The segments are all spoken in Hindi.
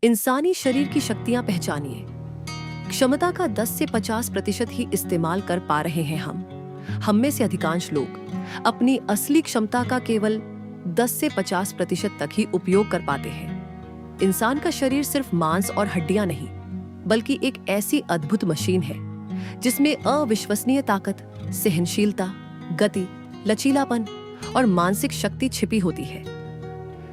इंसानी शरीर की शक्तियां पहचानिए। क्षमता का 10 से 50% ही इस्तेमाल कर पा रहे हैं हम में से अधिकांश लोग अपनी असली क्षमता का केवल 10 से 50% तक ही उपयोग कर पाते हैं। इंसान का शरीर सिर्फ मांस और हड्डियां नहीं, बल्कि एक ऐसी अद्भुत मशीन है जिसमें अविश्वसनीय ताकत, सहनशीलता, गति, लचीलापन और मानसिक शक्ति छिपी होती है।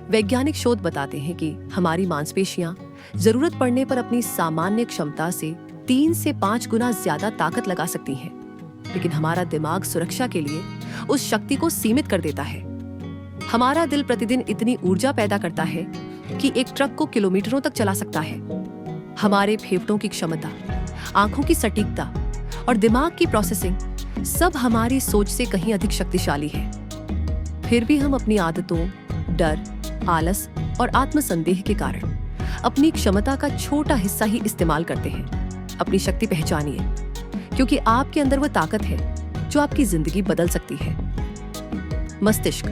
वैज्ञानिक शोध बताते हैं कि हमारी मांसपेशियां जरूरत पड़ने पर अपनी सामान्य क्षमता से 3 से 5 गुना ज्यादा ताकत लगा सकती हैं, लेकिन हमारा दिमाग सुरक्षा के लिए उस शक्ति को सीमित कर देता है। हमारा दिल प्रतिदिन इतनी ऊर्जा पैदा करता है कि एक ट्रक को किलोमीटरों तक चला सकता है। हमारे फेफड़ों की क्षमता, आंखों की सटीकता और दिमाग की प्रोसेसिंग सब हमारी सोच से कहीं अधिक शक्तिशाली है। फिर भी हम अपनी आदतों, डर, आलस और आत्मसंदेह के कारण अपनी क्षमता का छोटा हिस्सा ही इस्तेमाल करते हैं। अपनी शक्ति पहचानिए, क्योंकि आपके अंदर वह ताकत है जो आपकी जिंदगी बदल सकती है। मस्तिष्क,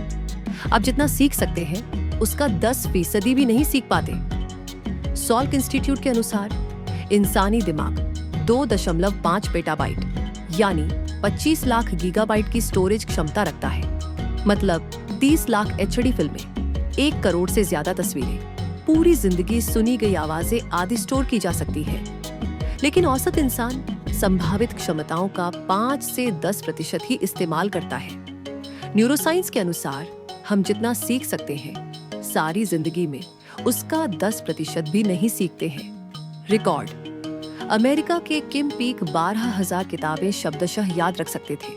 आप जितना सीख सकते हैं उसका 10% भी नहीं सीख पाते। सॉल्क इंस्टीट्यूट के अनुसार इंसानी दिमाग 2.5 पेटाबाइट यानी 25 लाख गीगाबाइट की स्टोरेज क्षमता रखता है। मतलब 30 लाख एचडी फिल्में, 1 करोड़ से ज्यादा तस्वीरें, पूरी जिंदगी सुनी गई आवाजें आदि स्टोर की जा सकती है। लेकिन औसत इंसान संभावित क्षमताओं का 5 से 10% ही इस्तेमाल करता है। न्यूरोसाइंस के अनुसार हम जितना सीख सकते हैं सारी जिंदगी में उसका 10% भी नहीं सीखते हैं। रिकॉर्ड, अमेरिका के किम पीक 12,000 किताबें शब्दशः याद रख सकते थे।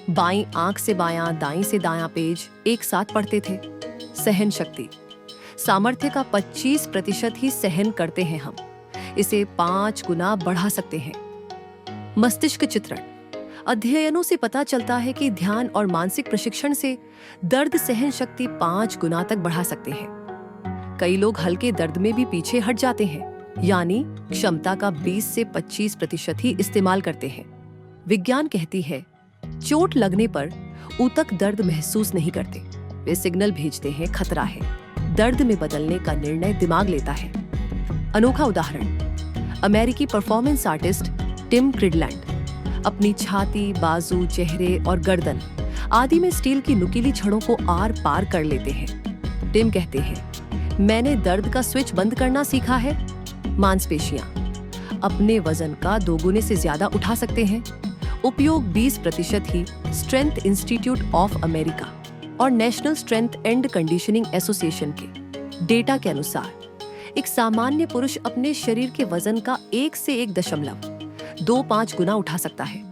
बाईं आंख से बायां, दाईं से दायां पेज एक साथ पढ़ते थे। सहन शक्ति, सामर्थ्य का 25% ही सहन करते हैं हम, इसे 5 गुना बढ़ा सकते हैं। मस्तिष्क चित्रण, अध्ययनों से पता चलता है कि ध्यान और मानसिक प्रशिक्षण से दर्द सहन शक्ति 5 गुना तक बढ़ा सकते हैं। कई लोग हल्के दर्द में भी पीछे हट जाते हैं, यानी क्षमता का 20 से 25% ही इस्तेमाल करते हैं। विज्ञान कहती है, चोट लगने पर ऊतक दर्द महसूस नहीं करते, वे सिग्नल भेजते हैं खतरा है। दर्द में बदलने का निर्णय दिमाग लेता है। अनोखा उदाहरण, अमेरिकी परफॉर्मेंस आर्टिस्ट टिम क्रिडलैंड अपनी छाती, बाजू, चेहरे और गर्दन आदि में स्टील की नुकीली छड़ों को आर पार कर लेते हैं। टिम कहते हैं, मैंने दर्द का स्विच बंद करना सीखा है। मांसपेशियां अपने वजन का 2 गुने से ज्यादा उठा सकते हैं। उपयोग 20% ही स्ट्रेंथ इंस्टीट्यूट ऑफ अमेरिका और national strength and conditioning association के डेटा के अनुसार एक सामान्य पुरुष अपने शरीर के वजन का 1 से 1.25 गुना उठा सकता है।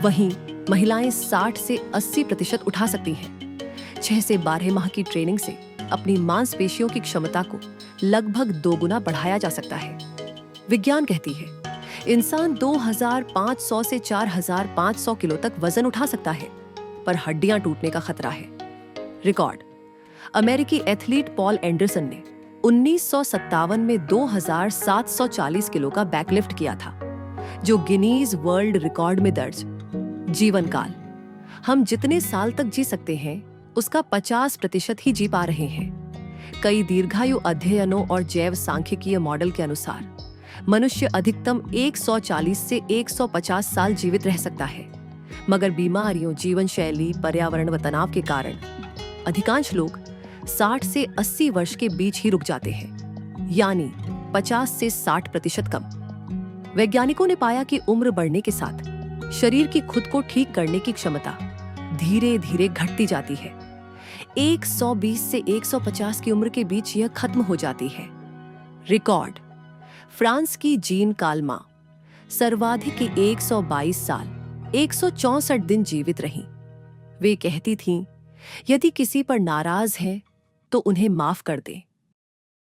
वहीं महिलाएं 60 से 80% उठा सकती हैं। 6 से 12 माह की ट्रेनिंग से अपनी मांसपेशियों की क्षमता को लगभग 2 गुना बढ़ाया जा सकता है। विज्ञान कहती है, इंसान 2500 से 4500 किलो तक वजन उठा सकता है, पर हड्डियां टूटने का खतरा है। रिकॉर्ड, अमेरिकी एथलीट पॉल एंडरसन ने 1957 में 2740 किलो का बैकलिफ्ट किया था, जो गिनीज वर्ल्ड रिकॉर्ड में दर्ज। जीवन काल, हम जितने साल तक जी सकते हैं उसका 50% ही जी पा रहे हैं। कई दीर्घायु अध्ययनों और जैव सांख्यिकीय मॉडल के अनुसार मनुष्य अधिकतम 140 से 150 साल जीवित रह सकता है, मगर बीमारियों, जीवन शैली, पर्यावरण व तनाव के कारण अधिकांश लोग 60 से 80 वर्ष के बीच ही रुक जाते हैं, यानी 50 से 60% कम। वैज्ञानिकों ने पाया कि उम्र बढ़ने के साथ शरीर की खुद को ठीक करने की क्षमता धीरे धीरे घटती जाती है। 120 से 150 की उम्र के बीच यह खत्म हो जाती है। रिकॉर्ड, फ्रांस की जीन काल्मा सर्वाधिक 122 साल 164 दिन जीवित रहीं। वे कहती थीं, यदि किसी पर नाराज हैं तो उन्हें माफ कर दें।